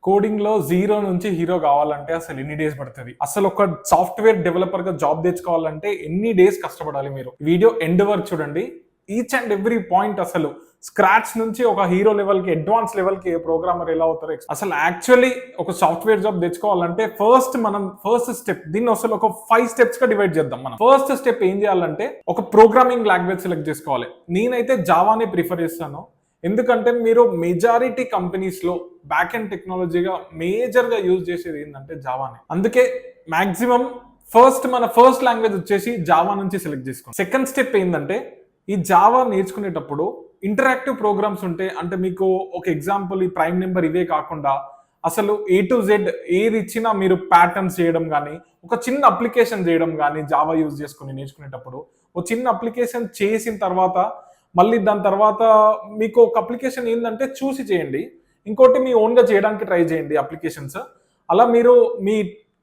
Coding లో zero నుంచి hero కావాలంటే అసలు ఎన్ని డేస్ పడుతుంది? అసలు ఒక సాఫ్ట్వేర్ డెవలపర్ గా జాబ్ తెచ్చుకోవాలంటే ఎన్ని డేస్ కష్టపడాలి? మీరు వీడియో ఎండ్ వరకు చూడండి. ఈచ్ అండ్ ఎవ్రీ పాయింట్, అసలు స్క్రాచ్ నుంచి ఒక హీరో లెవెల్ కి, అడ్వాన్స్ లెవెల్ కి ప్రోగ్రామర్ ఎలా అవుతారో, అసలు యాక్చువల్లీ ఒక సాఫ్ట్వేర్ జాబ్ తెచ్చుకోవాలంటే ఫస్ట్ స్టెప్, దీన్ని అసలు ఒక 5 స్టెప్స్ గా డివైడ్ చేద్దాం. మనం ఫస్ట్ స్టెప్ ఏం చేయాలంటే ఒక ప్రోగ్రామింగ్ లాంగ్వేజ్ సెలెక్ట్ చేసుకోవాలి. నేనైతే జావానే ప్రిఫర్ చేస్తాను. ఎందుకంటే మీరు మెజారిటీ కంపెనీస్ లో బ్యాక్ ఎండ్ టెక్నాలజీగా మేజర్ గా యూజ్ చేసేది ఏంటంటే జావానే. అందుకే మాక్సిమం మన ఫస్ట్ లాంగ్వేజ్ వచ్చేసి జావా నుంచి సెలెక్ట్ చేసుకోండి. సెకండ్ స్టెప్ ఏంటంటే ఈ జావా నేర్చుకునేటప్పుడు ఇంటరాక్టివ్ ప్రోగ్రామ్స్ ఉంటాయి. అంటే మీకు ఒక ఎగ్జాంపుల్, ఈ ప్రైమ్ నెంబర్ ఇవే కాకుండా అసలు A to Z ఏది ఇచ్చినా మీరు ప్యాటర్న్స్ చేయడం కానీ, ఒక చిన్న అప్లికేషన్ చేయడం కానీ జావా యూజ్ చేసుకుని నేర్చుకునేటప్పుడు, ఒక చిన్న అప్లికేషన్ చేసిన తర్వాత మళ్ళీ దాని తర్వాత మీకు ఒక అప్లికేషన్ ఏంటంటే చూసి చేయండి, ఇంకోటి మీ ఓన్గా చేయడానికి ట్రై చేయండి అప్లికేషన్స్. అలా మీరు మీ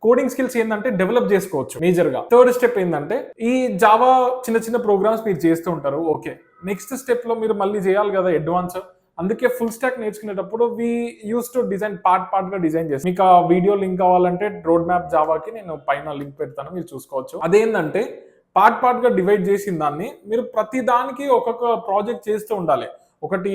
కోడింగ్ స్కిల్స్ ఏంటంటే డెవలప్ చేసుకోవచ్చు మేజర్గా. థర్డ్ స్టెప్ ఏంటంటే ఈ జావా చిన్న చిన్న ప్రోగ్రామ్స్ మీరు చేస్తూ ఉంటారు. ఓకే, నెక్స్ట్ స్టెప్ లో మీరు మళ్ళీ చేయాలి కదా అడ్వాన్స్. అందుకే ఫుల్ స్టాక్ నేర్చుకునేటప్పుడు వి యూస్ టు డిజైన్ పార్ట్ గా డిజైన్ చేసి, మీకు ఆ వీడియో లింక్ కావాలంటే రోడ్ మ్యాప్ జావాకి నేను పైన లింక్ పెడతాను, మీరు చూసుకోవచ్చు. అదేంటంటే పార్ట్ గా డివైడ్ చేసిన దాన్ని మీరు ప్రతి దానికి ఒక్కొక్క ప్రాజెక్ట్ చేస్తూ ఉండాలి. ఒకటి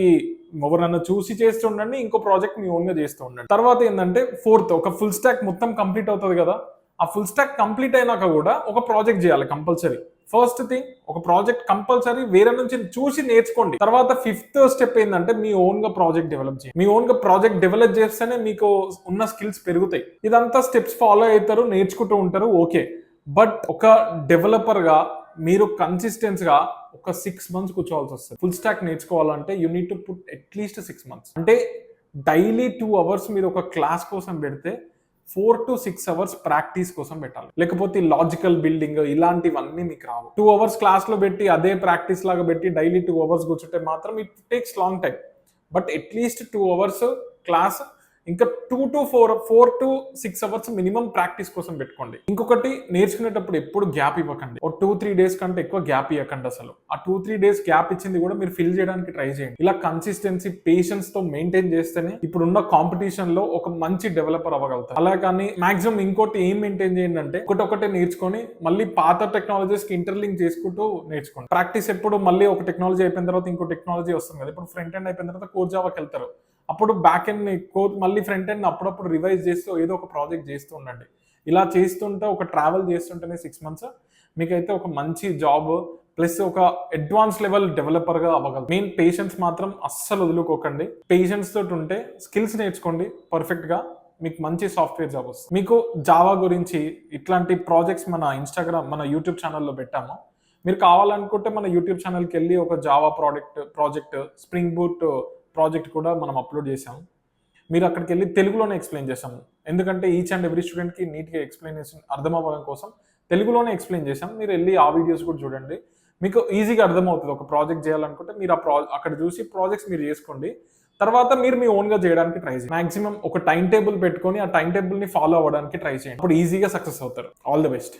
ఎవరన్నా చూసి చేస్తూ ఉండండి, ఇంకో ప్రాజెక్ట్ మీ ఓన్ గా చేస్తూ ఉండండి. తర్వాత ఏంటంటే ఫోర్త్, ఒక ఫుల్ స్టాక్ మొత్తం కంప్లీట్ అవుతుంది కదా, ఆ ఫుల్ స్టాక్ కంప్లీట్ అయినాక కూడా ఒక ప్రాజెక్ట్ చేయాలి కంపల్సరీ. ఫస్ట్ థింగ్, ఒక ప్రాజెక్ట్ కంపల్సరీ వేరే నుంచి చూసి నేర్చుకోండి. తర్వాత ఫిఫ్త్ స్టెప్ ఏంటంటే మీ ఓన్ గా ప్రాజెక్ట్ డెవలప్ చేయండి. మీ ఓన్ గా ప్రాజెక్ట్ డెవలప్ చేస్తేనే మీకు ఉన్న స్కిల్స్ పెరుగుతాయి. ఇదంతా స్టెప్స్ ఫాలో అవుతారు, నేర్చుకుంటూ ఉంటారు. ఓకే, బట్ ఒక డెవలపర్ గా మీరు కన్సిస్టెన్స్ గా ఒక 6 months కూర్చోవాల్సి వస్తుంది. ఫుల్ స్టాక్ నేర్చుకోవాలంటే you need to put at least 6 months. అంటే డైలీ 2 hours మీరు ఒక క్లాస్ కోసం పెడితే 4 to 6 hours ప్రాక్టీస్ కోసం పెట్టాలి. లేకపోతే లాజికల్ బిల్డింగ్ ఇలాంటివన్నీ మీకు రావు. 2 hours క్లాస్ లో పెట్టి అదే ప్రాక్టీస్ లాగా పెట్టి డైలీ 2 hours కూర్చుంటే మాత్రం it takes long time. But at least 2 hours class, ఇంకా 4 to 6 hours మినిమం ప్రాక్టీస్ కోసం పెట్టుకోండి. ఇంకొకటి, నేర్చుకునేటప్పుడు ఎప్పుడు గ్యాప్ ఇవ్వకండి. ఒక 2-3 days కంటే ఎక్కువ గ్యాప్ ఇవ్వకండి. అసలు ఆ 2-3 days గ్యాప్ ఇచ్చింది కూడా మీరు ఫిల్ చేయడానికి ట్రై చేయండి. ఇలా కన్సిస్టెన్సీ, పేషెన్స్ తో మెయింటైన్ చేస్తేనే ఇప్పుడున్న కాంపిటీషన్ లో ఒక మంచి డెవలపర్ అవ్వగలుగుతారు. అలా కానీ మాక్సిమం ఇంకోటి ఏం మెయింటైన్ చేయండి అంటే ఒకటే నేర్చుకొని మళ్ళీ పాత టెక్నాలజీస్ కి ఇంటర్లింక్ చేసుకుంటూ నేర్చుకోండి. ప్రాక్టీస్ ఎప్పుడు మళ్ళీ ఒక టెక్నాలజీ అయిపోయిన తర్వాత ఇంకో టెక్నాలజీ వస్తుంది కదా. ఇప్పుడు ఫ్రంట్ ఎండ్ అయిపోయిన తర్వాత కోర్ జావాకి వెళ్తారు, అప్పుడు బ్యాక్ ఎండ్ మళ్ళీ ఫ్రంట్ ఎండ్ అప్పుడప్పుడు రివైజ్ చేస్తూ ఏదో ఒక ప్రాజెక్ట్ చేస్తూ ఉండండి. ఇలా చేస్తుంటే, ఒక ట్రావెల్ చేస్తుంటేనే 6 months మీకైతే ఒక మంచి జాబ్ ప్లస్ ఒక అడ్వాన్స్ లెవెల్ డెవలపర్ గా అవ్వగలరు. మెయిన్ పేషెన్స్ మాత్రం అస్సలు వదులుకోకండి. పేషెన్స్ తోటి ఉంటే స్కిల్స్ నేర్చుకోండి పర్ఫెక్ట్ గా, మీకు మంచి సాఫ్ట్వేర్ జాబ్ వస్తుంది. మీకు జావా గురించి ఇట్లాంటి ప్రాజెక్ట్స్ మన ఇన్స్టాగ్రామ్, మన యూట్యూబ్ ఛానల్లో పెట్టాము. మీరు కావాలనుకుంటే మన యూట్యూబ్ ఛానల్కి వెళ్ళి ఒక Java project spring boot project కూడా మనం అప్లోడ్ చేసాము. మీరు అక్కడికి వెళ్ళి తెలుగులోనే ఎక్స్ప్లెయిన్ చేసాము. ఎందుకంటే ఈచ్ అండ్ ఎవ్రీ స్టూడెంట్కి నీట్గా ఎక్స్ప్లెయినేషన్ అర్థం అవ్వడం కోసం తెలుగులోనే ఎక్స్ప్లెయిన్ చేసాం. మీరు వెళ్ళి ఆ వీడియోస్ కూడా చూడండి, మీకు ఈజీగా అర్థమవుతుంది. ఒక ప్రాజెక్ట్ చేయాలనుకుంటే మీరు అక్కడ చూసి ప్రాజెక్ట్స్ మీరు చేసుకోండి. తర్వాత మీరు మీ ఓన్గా చేయడానికి ట్రై చేయండి. మాక్సిమం ఒక టైం టేబుల్ పెట్టుకొని ఆ టైం టేబుల్ని ఫాలో అవ్వడానికి ట్రై చేయండి. అప్పుడు ఈజీగా సక్సెస్ అవుతారు. All the best.